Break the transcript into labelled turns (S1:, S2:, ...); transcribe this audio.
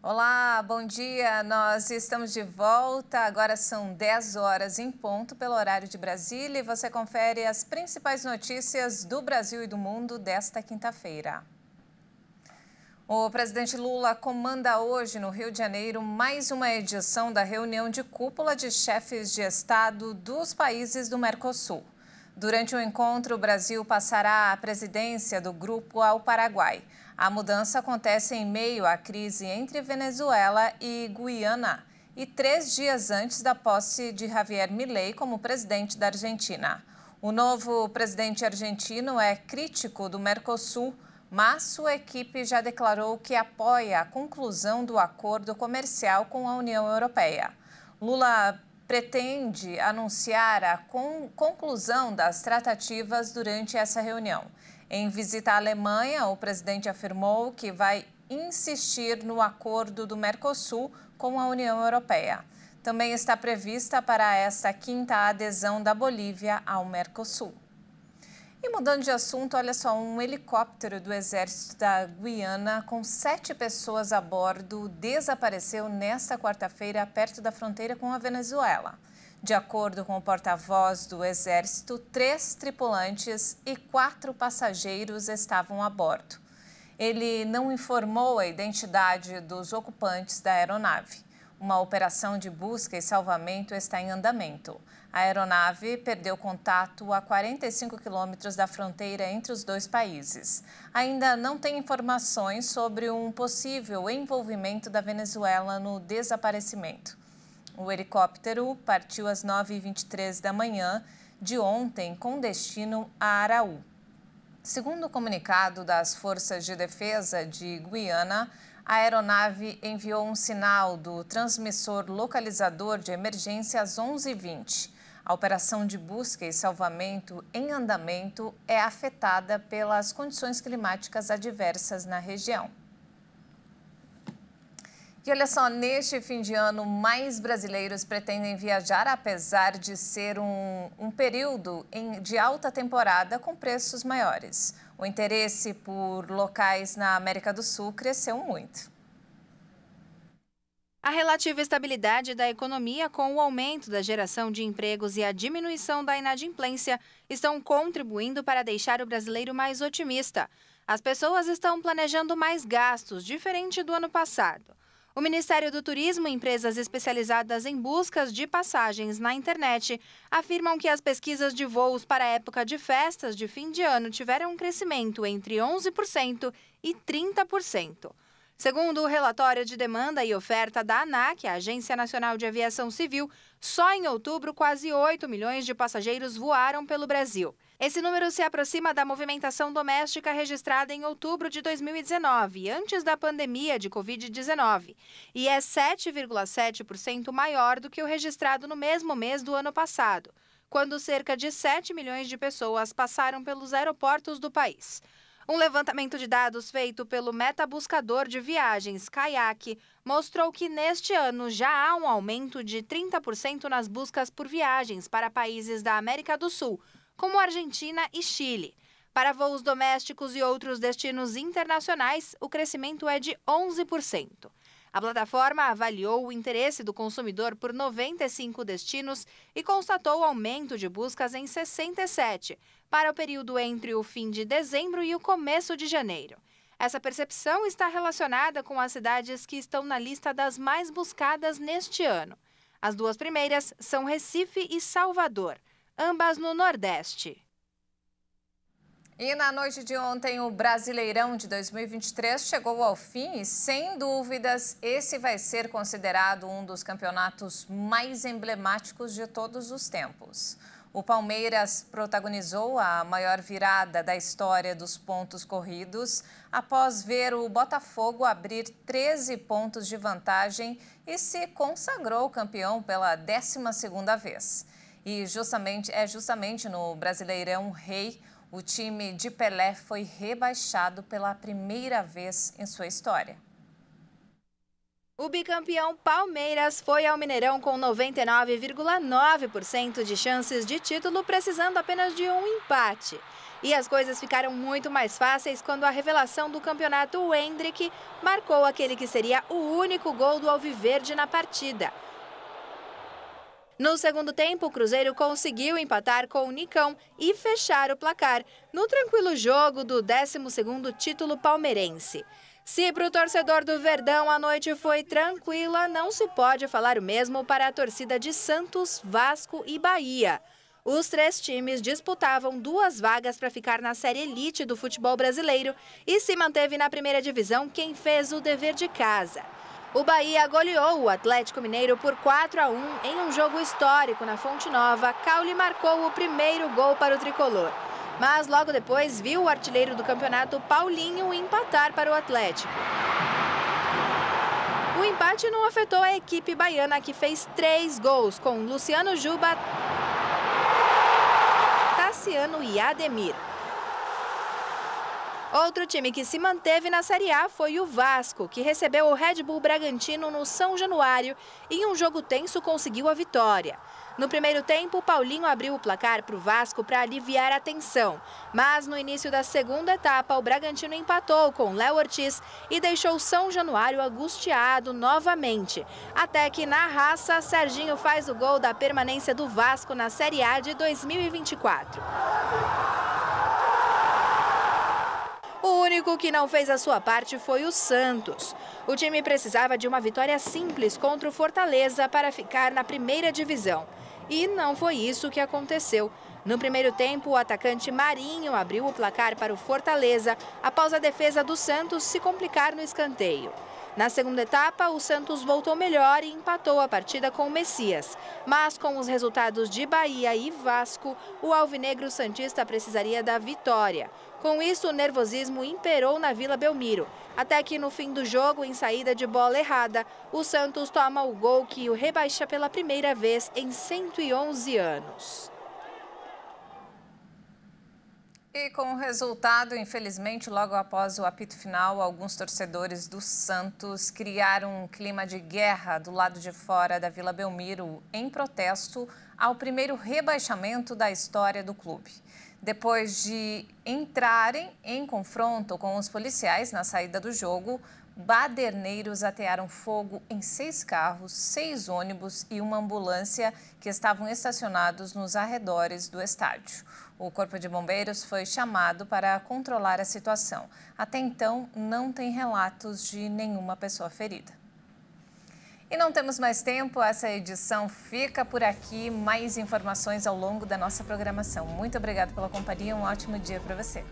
S1: Olá, bom dia. Nós estamos de volta. Agora são 10 horas em ponto pelo horário de Brasília e você confere as principais notícias do Brasil e do mundo desta quinta-feira. O presidente Lula comanda hoje no Rio de Janeiro mais uma edição da reunião de cúpula de chefes de Estado dos países do Mercosul. Durante o encontro, o Brasil passará a presidência do grupo ao Paraguai. A mudança acontece em meio à crise entre Venezuela e Guiana e 3 dias antes da posse de Javier Milei como presidente da Argentina. O novo presidente argentino é crítico do Mercosul, mas sua equipe já declarou que apoia a conclusão do acordo comercial com a União Europeia. Lula pretende anunciar a conclusão das tratativas durante essa reunião. Em visita à Alemanha, o presidente afirmou que vai insistir no acordo do Mercosul com a União Europeia. Também está prevista para esta quinta a adesão da Bolívia ao Mercosul. E mudando de assunto, olha só, um helicóptero do Exército da Guiana com 7 pessoas a bordo desapareceu nesta quarta-feira perto da fronteira com a Venezuela. De acordo com o porta-voz do Exército, 3 tripulantes e 4 passageiros estavam a bordo. Ele não informou a identidade dos ocupantes da aeronave. Uma operação de busca e salvamento está em andamento. A aeronave perdeu contato a 45 quilômetros da fronteira entre os dois países. Ainda não tem informações sobre um possível envolvimento da Venezuela no desaparecimento. O helicóptero partiu às 9h23 da manhã de ontem com destino a Araú. Segundo o comunicado das Forças de Defesa de Guiana, a aeronave enviou um sinal do transmissor localizador de emergência às 11h20. A operação de busca e salvamento em andamento é afetada pelas condições climáticas adversas na região. E olha só, neste fim de ano, mais brasileiros pretendem viajar, apesar de ser um período de alta temporada com preços maiores. O interesse por locais na América do Sul cresceu muito.
S2: A relativa estabilidade da economia com o aumento da geração de empregos e a diminuição da inadimplência estão contribuindo para deixar o brasileiro mais otimista. As pessoas estão planejando mais gastos, diferente do ano passado. O Ministério do Turismo e empresas especializadas em buscas de passagens na internet afirmam que as pesquisas de voos para a época de festas de fim de ano tiveram um crescimento entre 11% e 30%. Segundo o relatório de demanda e oferta da ANAC, a Agência Nacional de Aviação Civil, só em outubro quase 8 milhões de passageiros voaram pelo Brasil. Esse número se aproxima da movimentação doméstica registrada em outubro de 2019, antes da pandemia de Covid-19, e é 7,7% maior do que o registrado no mesmo mês do ano passado, quando cerca de 7 milhões de pessoas passaram pelos aeroportos do país. Um levantamento de dados feito pelo metabuscador de viagens Kayak mostrou que neste ano já há um aumento de 30% nas buscas por viagens para países da América do Sul, como Argentina e Chile. Para voos domésticos e outros destinos internacionais, o crescimento é de 11%. A plataforma avaliou o interesse do consumidor por 95 destinos e constatou aumento de buscas em 67, para o período entre o fim de dezembro e o começo de janeiro. Essa percepção está relacionada com as cidades que estão na lista das mais buscadas neste ano. As 2 primeiras são Recife e Salvador, ambas no Nordeste.
S1: E na noite de ontem, o Brasileirão de 2023 chegou ao fim e, sem dúvidas, esse vai ser considerado um dos campeonatos mais emblemáticos de todos os tempos. O Palmeiras protagonizou a maior virada da história dos pontos corridos após ver o Botafogo abrir 13 pontos de vantagem e se consagrou campeão pela 12ª vez. E justamente no Brasileirão Rei, o time de Pelé foi rebaixado pela primeira vez em sua história.
S2: O bicampeão Palmeiras foi ao Mineirão com 99,9% de chances de título, precisando apenas de um empate. E as coisas ficaram muito mais fáceis quando a revelação do campeonato, o Endrick, marcou aquele que seria o único gol do Alviverde na partida. No segundo tempo, o Cruzeiro conseguiu empatar com o Nicão e fechar o placar no tranquilo jogo do 12º título palmeirense. Se para o torcedor do Verdão a noite foi tranquila, não se pode falar o mesmo para a torcida de Santos, Vasco e Bahia. Os 3 times disputavam 2 vagas para ficar na Série Elite do futebol brasileiro e se manteve na primeira divisão quem fez o dever de casa. O Bahia goleou o Atlético Mineiro por 4-1 em um jogo histórico na Fonte Nova. Caule marcou o primeiro gol para o tricolor. Mas logo depois viu o artilheiro do campeonato, Paulinho, empatar para o Atlético. O empate não afetou a equipe baiana, que fez 3 gols, com Luciano Juba, Tassiano e Ademir. Outro time que se manteve na Série A foi o Vasco, que recebeu o Red Bull Bragantino no São Januário e em um jogo tenso conseguiu a vitória. No primeiro tempo, Paulinho abriu o placar para o Vasco para aliviar a tensão. Mas no início da segunda etapa, o Bragantino empatou com Léo Ortiz e deixou o São Januário angustiado novamente. Até que, na raça, Serginho faz o gol da permanência do Vasco na Série A de 2024. O único que não fez a sua parte foi o Santos. O time precisava de uma vitória simples contra o Fortaleza para ficar na primeira divisão. E não foi isso que aconteceu. No primeiro tempo, o atacante Marinho abriu o placar para o Fortaleza após a defesa do Santos se complicar no escanteio. Na segunda etapa, o Santos voltou melhor e empatou a partida com o Messias. Mas com os resultados de Bahia e Vasco, o alvinegro santista precisaria da vitória. Com isso, o nervosismo imperou na Vila Belmiro, até que no fim do jogo, em saída de bola errada, o Santos toma o gol que o rebaixa pela primeira vez em 111 anos.
S1: E com o resultado, infelizmente, logo após o apito final, alguns torcedores do Santos criaram um clima de guerra do lado de fora da Vila Belmiro em protesto ao primeiro rebaixamento da história do clube. Depois de entrarem em confronto com os policiais na saída do jogo, baderneiros atearam fogo em 6 carros, 6 ônibus e uma ambulância que estavam estacionados nos arredores do estádio. O Corpo de Bombeiros foi chamado para controlar a situação. Até então, não tem relatos de nenhuma pessoa ferida. E não temos mais tempo, essa edição fica por aqui. Mais informações ao longo da nossa programação. Muito obrigada pela companhia, um ótimo dia para você.